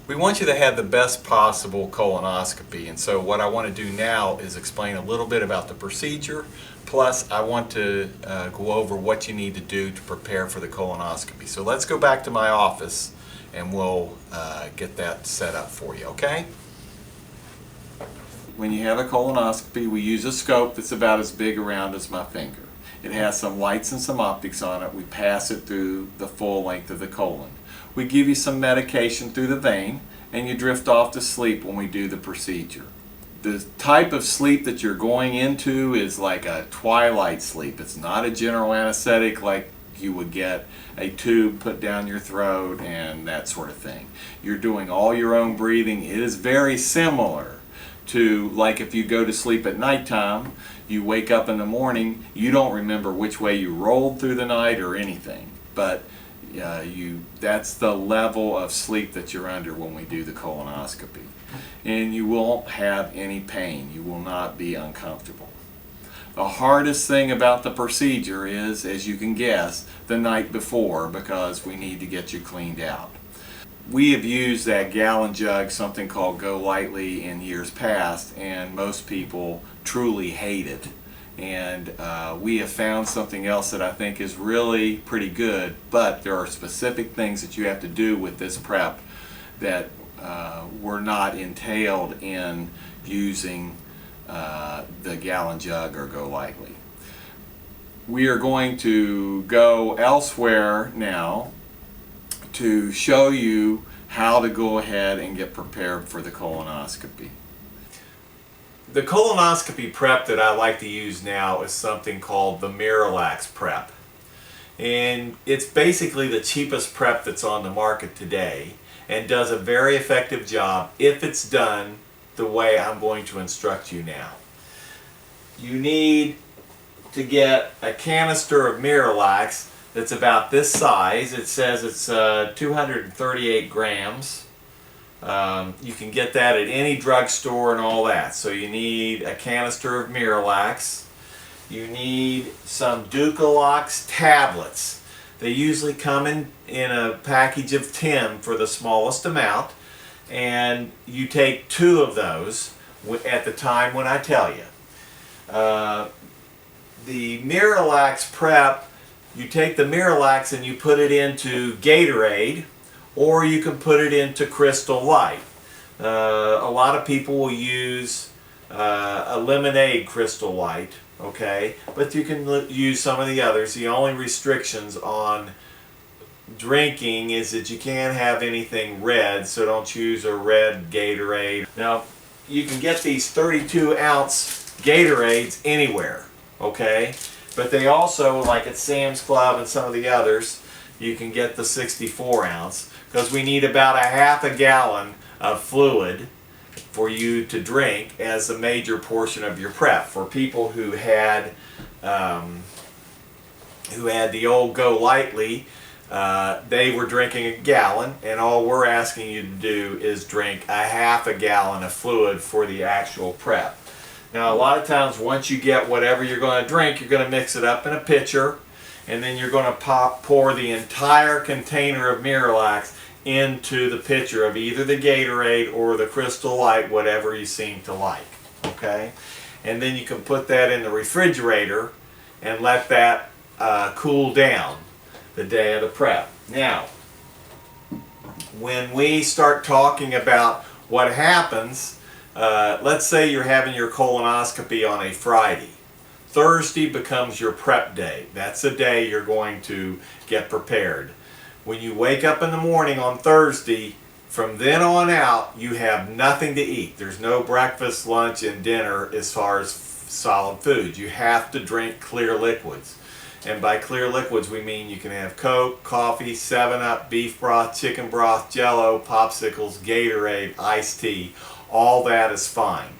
We want you to have the best possible colonoscopy, and so what I want to do now is explain a little bit about the procedure, plus I want to go over what you need to do to prepare for the colonoscopy. So let's go back to my office and we'll get that set up for you, okay? When you have a colonoscopy, we use a scope that's about as big around as my finger. It has some lights and some optics on it. We pass it through the full length of the colon. We give you some medication through the vein, and you drift off to sleep when we do the procedure. The type of sleep that you're going into is like a twilight sleep. It's not a general anesthetic like you would get a tube put down your throat and that sort of thing. You're doing all your own breathing. It is very similar to like if you go to sleep at nighttime, you wake up in the morning, you don't remember which way you rolled through the night or anything, but that's the level of sleep that you're under when we do the colonoscopy. And you won't have any pain. You will not be uncomfortable. The hardest thing about the procedure is, as you can guess, the night before, because we need to get you cleaned out. We have used that gallon jug, something called Go Lightly, in years past, and most people truly hate it. And we have found something else that I think is really pretty good, but there are specific things that you have to do with this prep that were not entailed in using the gallon jug or Go Lightly. We are going to go elsewhere now to show you how to go ahead and get prepared for the colonoscopy. The colonoscopy prep that I like to use now is something called the Miralax prep. And it's basically the cheapest prep that's on the market today and does a very effective job if it's done the way I'm going to instruct you now. You need to get a canister of Miralax that's about this size. It says it's 238 grams. You can get that at any drugstore and all that. So you need a canister of Miralax. You need some Ducalox tablets. They usually come in a package of 10 for the smallest amount. And you take 2 of those at the time when I tell you. The Miralax prep, you take the Miralax and you put it into Gatorade, or you can put it into Crystal Light. A lot of people will use a lemonade Crystal Light, okay? But you can use some of the others. The only restrictions on drinking is that you can't have anything red, so don't use a red Gatorade. Now, you can get these 32-ounce Gatorades anywhere, okay? But they also, like at Sam's Club and some of the others, you can get the 64-ounce, because we need about a half a gallon of fluid for you to drink as a major portion of your prep. For people who had the old Go Lightly, they were drinking a gallon, and all we're asking you to do is drink a half a gallon of fluid for the actual prep. Now, a lot of times once you get whatever you're going to drink, you're going to mix it up in a pitcher, and then you're going to pour the entire container of Miralax into the pitcher of either the Gatorade or the Crystal Light, whatever you seem to like, okay? And then you can put that in the refrigerator and let that cool down the day of the prep. Now, when we start talking about what happens, let's say you're having your colonoscopy on a Friday. Thursday becomes your prep day. That's the day you're going to get prepared. When you wake up in the morning on Thursday, from then on out, you have nothing to eat. There's no breakfast, lunch, and dinner as far as solid foods. You have to drink clear liquids. And by clear liquids, we mean you can have Coke, coffee, 7-Up, beef broth, chicken broth, Jell-O, popsicles, Gatorade, iced tea. All that is fine.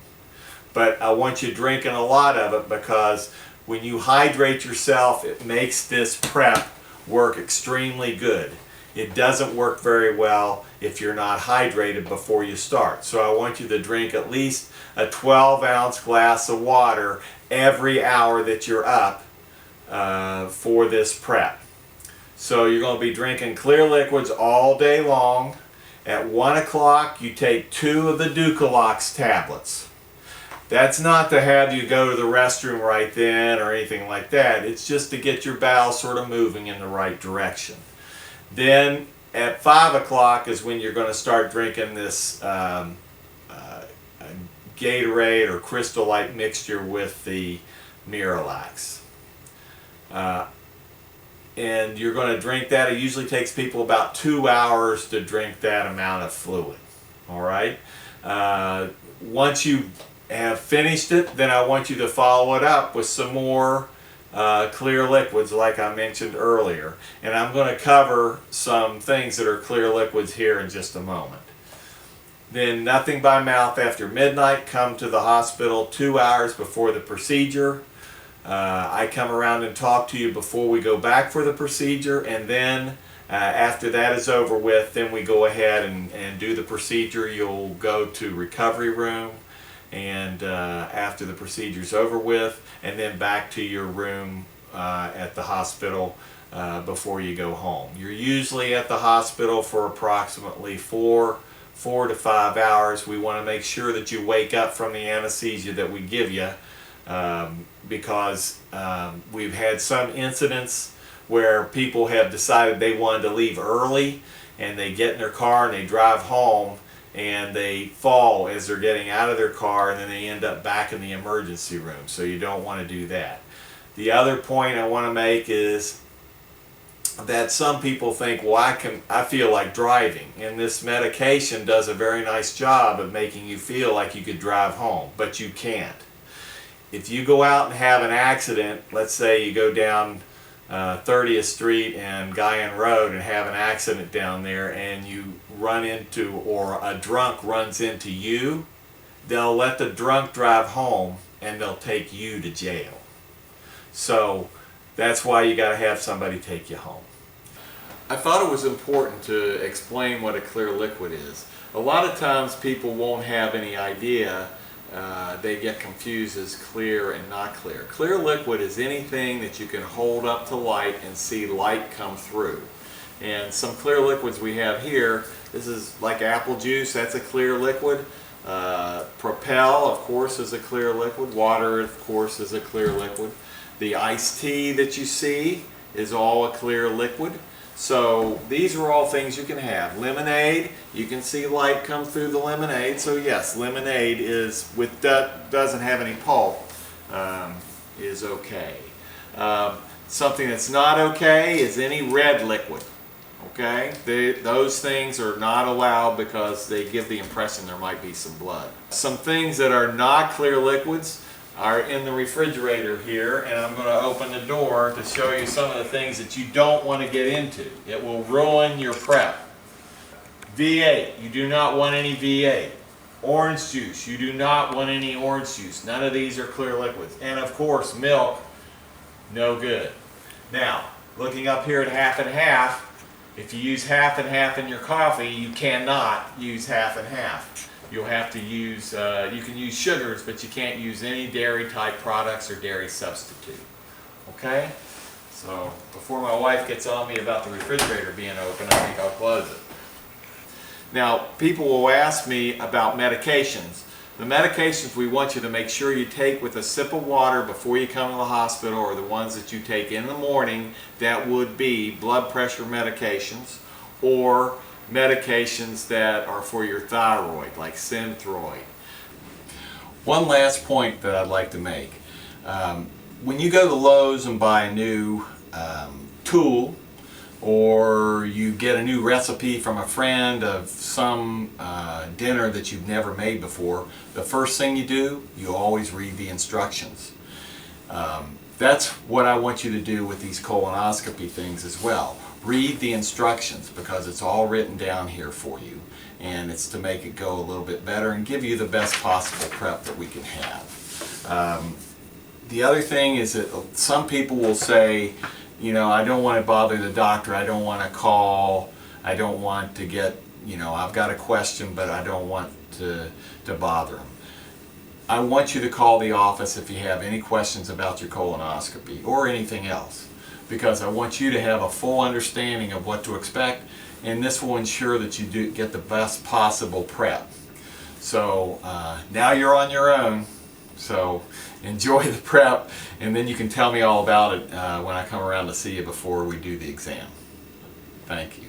But I want you drinking a lot of it, because when you hydrate yourself, it makes this prep work extremely good. It doesn't work very well if you're not hydrated before you start. So I want you to drink at least a 12-ounce glass of water every hour that you're up for this prep. So you're going to be drinking clear liquids all day long, At 1 o'clock, you take 2 of the Ducalox tablets. That's not to have you go to the restroom right then or anything like that. It's just to get your bowels sort of moving in the right direction. Then at 5 o'clock is when you're going to start drinking this Gatorade or Crystal-like mixture with the Miralax. And you're going to drink that. It usually takes people about 2 hours to drink that amount of fluid. All right? Once you have finished it, then I want you to follow it up with some more clear liquids like I mentioned earlier. And I'm going to cover some things that are clear liquids here in just a moment. Then nothing by mouth after midnight. Come to the hospital 2 hours before the procedure. I come around and talk to you before we go back for the procedure, and then after that is over with, then we go ahead and do the procedure. You'll go to recovery room, and after the procedure's over with, and then back to your room at the hospital before you go home. You're usually at the hospital for approximately 4 to 5 hours. We want to make sure that you wake up from the anesthesia that we give you, because we've had some incidents where people have decided they wanted to leave early, and they get in their car and they drive home and they fall as they're getting out of their car, and then they end up back in the emergency room. So you don't want to do that. The other point I want to make is that some people think, well, I feel like driving, and this medication does a very nice job of making you feel like you could drive home, but you can't. If you go out and have an accident, let's say you go down 30th Street and Guyan Road and have an accident down there, and you run into, or a drunk runs into you, they'll let the drunk drive home and they'll take you to jail. So that's why you got to have somebody take you home. I thought it was important to explain what a clear liquid is. A lot of times people won't have any idea. They get confused as clear and not clear. Clear liquid is anything that you can hold up to light and see light come through. And some clear liquids we have here, this is like apple juice, that's a clear liquid. Propel, of course, is a clear liquid. Water, of course, is a clear liquid. The iced tea that you see is all a clear liquid. So these are all things you can have. Lemonade, you can see light come through the lemonade. So yes, lemonade is, with that doesn't have any pulp, is okay. Something that's not okay is any red liquid. Okay, those things are not allowed because they give the impression there might be some blood. Some things that are not clear liquids are in the refrigerator here, and I'm going to open the door to show you some of the things that you don't want to get into. It will ruin your prep. V8, you do not want any V8. Orange juice, you do not want any orange juice. None of these are clear liquids. And of course, milk, no good. Now, looking up here at half and half, if you use half and half in your coffee, you cannot use half and half. You'll have to use, you can use sugars, but you can't use any dairy type products or dairy substitute. Okay? So before my wife gets on me about the refrigerator being open, I think I'll close it. Now, people will ask me about medications. The medications we want you to make sure you take with a sip of water before you come to the hospital are the ones that you take in the morning. That would be blood pressure medications or medications that are for your thyroid, like Synthroid. One last point that I'd like to make. When you go to Lowe's and buy a new tool, or you get a new recipe from a friend of some dinner that you've never made before, the first thing you do, you always read the instructions. That's what I want you to do with these colonoscopy things as well. Read the instructions, because it's all written down here for you, and it's to make it go a little bit better and give you the best possible prep that we can have. The other thing is that some people will say, you know, I don't want to bother the doctor, I don't want to call, I don't want to get, you know, I've got a question, but I don't want to bother him. I want you to call the office if you have any questions about your colonoscopy or anything else, because I want you to have a full understanding of what to expect, and this will ensure that you do get the best possible prep. So now you're on your own, so enjoy the prep, and then you can tell me all about it when I come around to see you before we do the exam. Thank you.